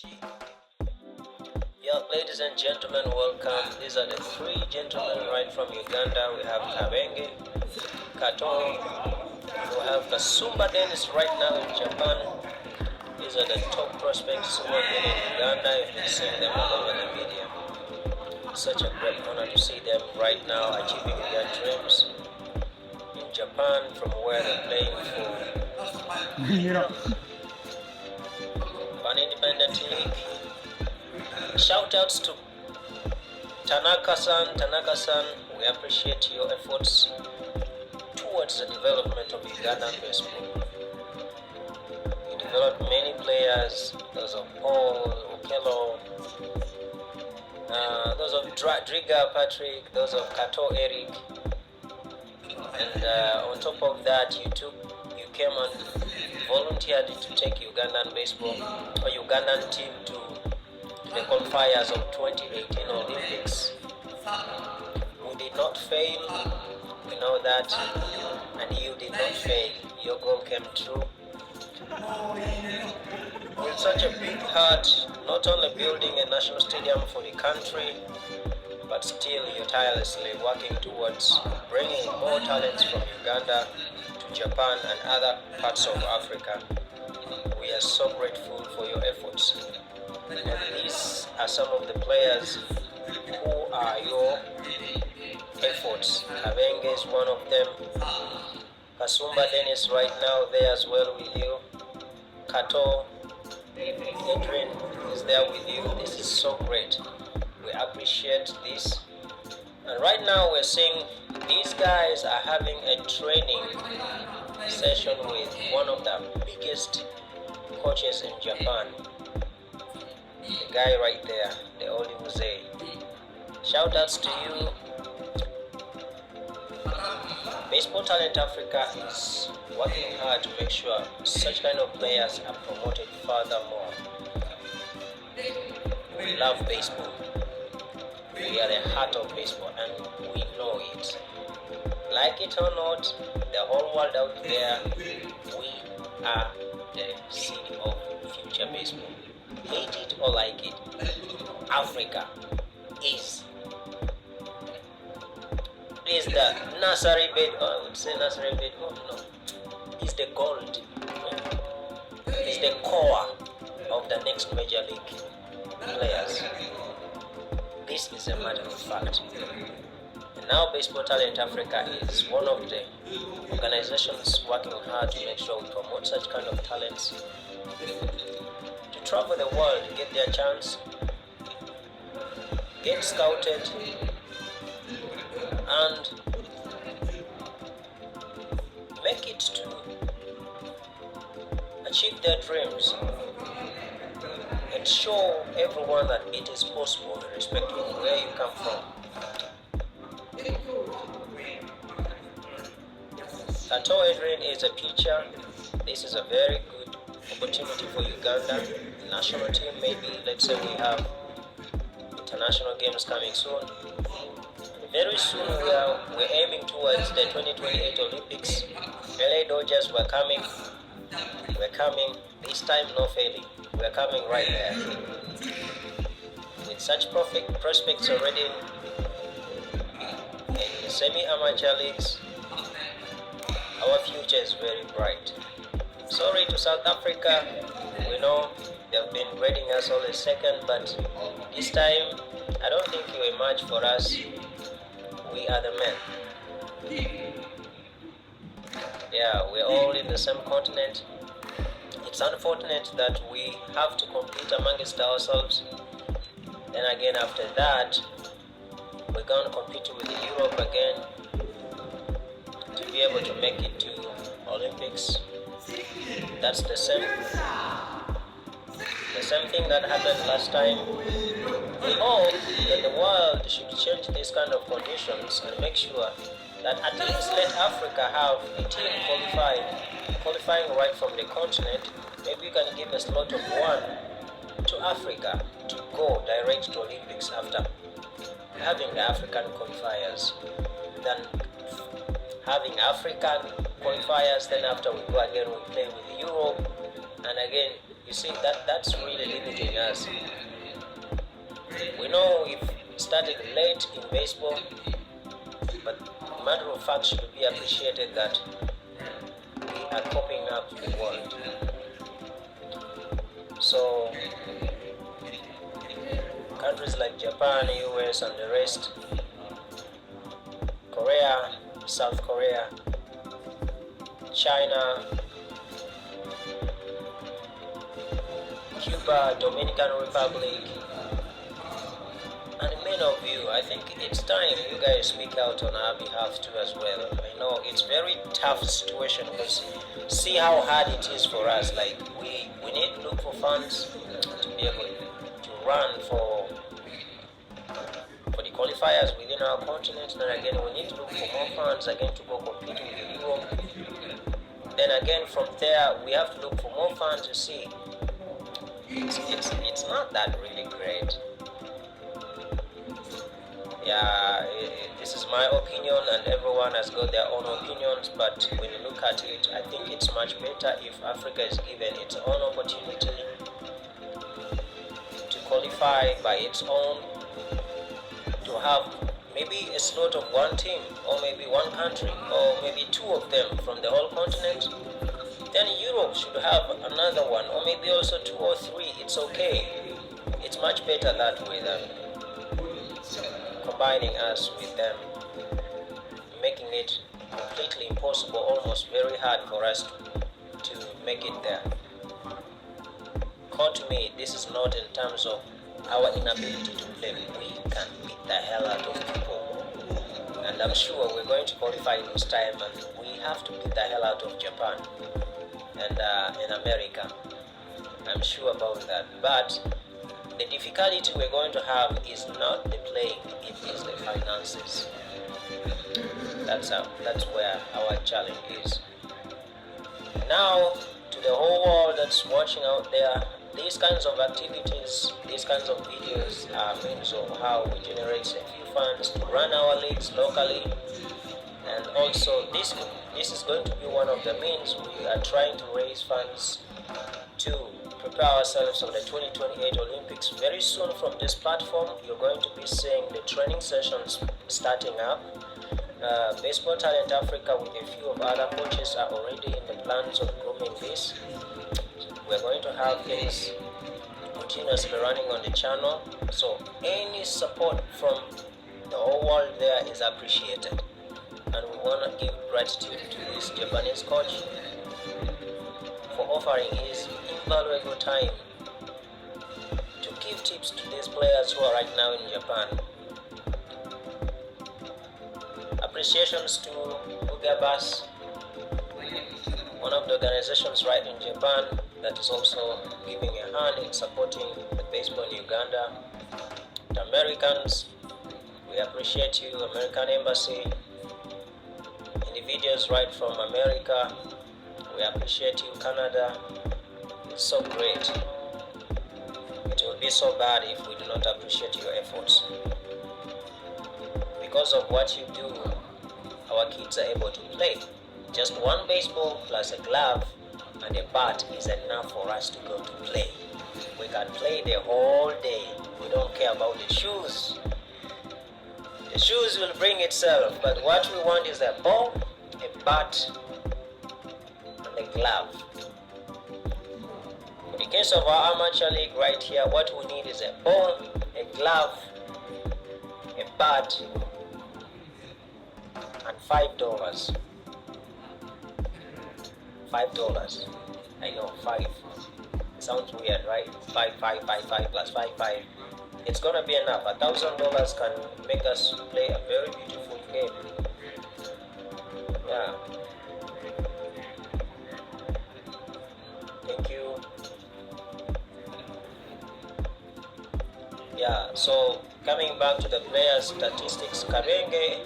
Yeah, ladies and gentlemen, welcome. These are the three gentlemen right from Uganda. We have Kabenge, Kato, we have Kasumba Dennis right now in Japan. These are the top prospects who have been in Uganda. You've been seeing them all over the media. It's such a great honor to see them right now achieving their dreams in Japan from where they're playing for an independent league. Shout outs to Tanaka-san. Tanaka-san, we appreciate your efforts towards the development of Ugandan baseball. You developed many players, those of Paul, Okello, those of Driga Patrick, those of Kato Eric, and on top of that, you came and volunteered to take Ugandan baseball or Ugandan team to the qualifiers of 2018 Olympics. We did not fail, we know that, and you did not fail. Your goal came true. With such a big heart, not only building a national stadium for the country, but still you're tirelessly working towards bringing more talents from Uganda to Japan and other parts of Africa. We are so grateful for your efforts. And these are some of the players who are your efforts. Kabenge is one of them. Kasumba Dennis right now there as well with you. Kato, Adrian is there with you. This is so great. We appreciate this. And right now we're seeing these guys are having a training session with one of the biggest coaches in Japan. The guy right there, the Oli Muzei. Shout outs to you. Baseball Talent Africa is working hard to make sure such kind of players are promoted furthermore. We love baseball. We are the heart of baseball and we know it. Like it or not, the whole world out there, we are the seed of future baseball. Hate it or like it, Africa is the nursery bed, or I would say nursery bed, oh no, is the gold, is the core of the next major league players. This is a matter of fact. And now Baseball Talent Africa is one of the organizations working hard to make sure we promote such kind of talents to travel the world, get their chance, get scouted, and make it to achieve their dreams and show everyone that it is possible irrespective of where you come from. Kato Adrian is a pitcher. This is a very good opportunity for Uganda. The national team, maybe, let's say we have international games coming soon. Very soon we're aiming towards the 2028 Olympics. LA Dodgers were coming. We're coming. This time no failing. We're coming right there. With such perfect prospects already in semi-amateur leagues, our future is very bright. Sorry to South Africa. We know they've been grading us all a second, but this time I don't think you emerge for us. We are the men. Yeah, we're all in the same continent. It's unfortunate that we have to compete amongst ourselves. Then again, after that, we're going to compete with Europe again to be able to make it to Olympics. That's the same thing that happened last time. We hope that the world should change these kind of conditions and make sure that at least let Africa have a team qualifying right from the continent. Maybe you can give a slot of one to Africa to go direct to Olympics after having the African qualifiers. Then having African qualifiers, then after we go again, we play with Europe, and again You see, that's really limiting us. We know we've started late in baseball, but matter of fact should be appreciated that we are coping up to the world. So countries like Japan, US, and the rest, Korea, South Korea, China, Cuba, Dominican Republic, and many of you, I think it's time you guys speak out on our behalf too as well. I know it's very tough situation because see how hard it is for us. Like we need to look for funds to be able to run for the qualifiers within our continent. Then again, we need to look for more funds again to go compete with Europe. Then again, from there, we have to look for more funds. You see, it's not that really great. Yeah, this is my opinion, and everyone has got their own opinions. But when you look at it, I think it's much better if Africa is given its own opportunity to qualify by its own, to have maybe a slot of one team, or maybe one country, or maybe two of them from the whole continent. Then Europe should have another one, or maybe also two or three. It's okay. It's much better that way than combining us with them, making it completely impossible, almost very hard for us to make it there. Call to me, this is not in terms of our inability to play. We can beat the hell out of people, and I'm sure we're going to qualify this time, and we have to beat the hell out of Japan and in America. I'm sure about that. But the difficulty we're going to have is not the playing, it is the finances. That's where our challenge is. Now, to the whole world that's watching out there, these kinds of activities, these kinds of videos are means of how we generate a few funds to run our leagues locally. And also this is going to be one of the means we are trying to raise funds to prepare ourselves for the 2028 Olympics. Very soon from this platform, you're going to be seeing the training sessions starting up. Baseball Talent Africa with a few of other coaches are already in the plans of grooming this. We're going to have things continuously running on the channel. So any support from the whole world there is appreciated. And we want to give gratitude to this Japanese coach for offering his invaluable time to give tips to these players who are right now in Japan. Appreciations to Ugabas, one of the organizations right in Japan that is also giving a hand in supporting the baseball in Uganda. The Americans, we appreciate you, American Embassy. Individuals right from America, we appreciate you, Canada. It's so great. It will be so bad if we do not appreciate your efforts. Because of what you do, our kids are able to play. Just one baseball plus a glove and a bat is enough for us to go to play. We can play the whole day. We don't care about the shoes. The shoes will bring itself, but what we want is a ball, a bat, and a glove. In the case of our amateur league right here, what we need is a ball, a glove, a bat, and $5. $5. I know, 5. Sounds weird, right? 5 plus 5. It's gonna be enough. $1,000 can make us play a very beautiful game. Yeah. Thank you. Yeah, so coming back to the players' statistics, Kabenge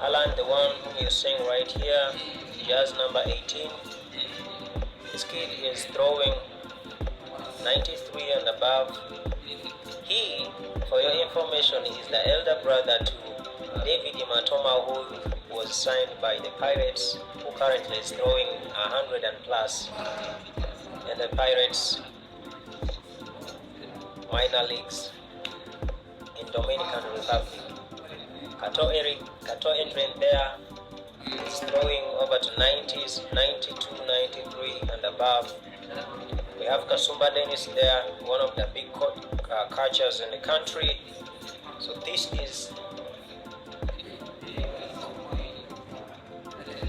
Alan, the one who you're seeing right here, jazz number 18. This kid is throwing 93 and above. He, for your information, is the elder brother to David Imatoma, who was signed by the Pirates, who currently is throwing 100 and plus. And the Pirates minor leagues in Dominican Republic. Kato entering there is throwing over to 90s, 92, 93 and above. We have Kasumba Dennis there, one of the big catchers in the country. So this is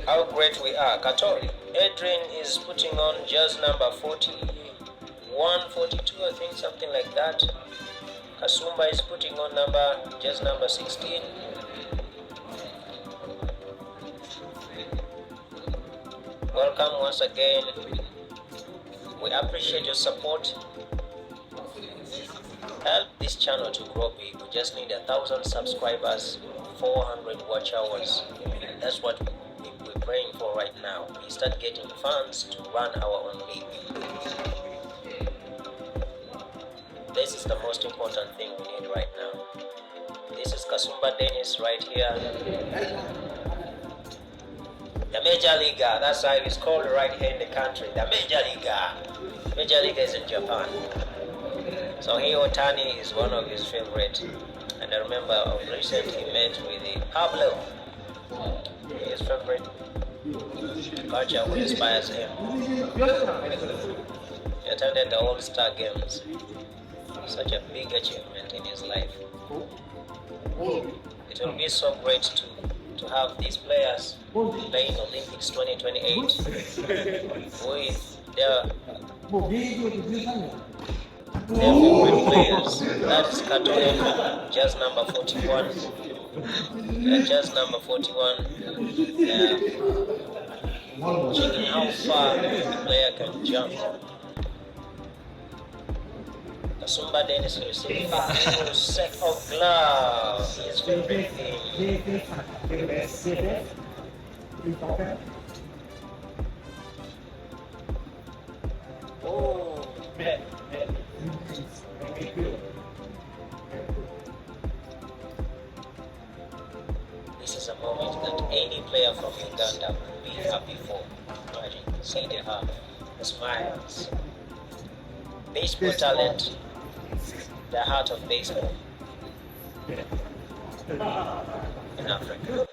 how great we are. Kato Adrian is putting on jersey number 41, 42, I think, something like that. Kasumba is putting on jersey number 16. Welcome once again. We appreciate your support. Help this channel to grow big. We just need 1,000 subscribers, 400 watch hours. That's what we're praying for right now. We start getting funds to run our own league. This is the most important thing we need right now. This is Kasumba Dennis right here. The Major Leaguer, that's how it's called right here in the country. The Major Leaguer. Major Leaguer is in Japan. So here Otani is one of his favorite. And I remember of recent he met with Pablo, his favorite catcher who inspires him. He attended the All-Star games. Such a big achievement in his life. It will be so great to have these players playing Olympics 2028 with their favorite players. That is Kato, jersey number 41. Jersey number 41. Checking how far the player can jump. Kasumba Dennis receiving a full set of gloves. His favorite thing. Oh, this is a moment that any player from Uganda would be happy for. Imagine, see the smiles. Baseball talent, the heart of baseball in Africa.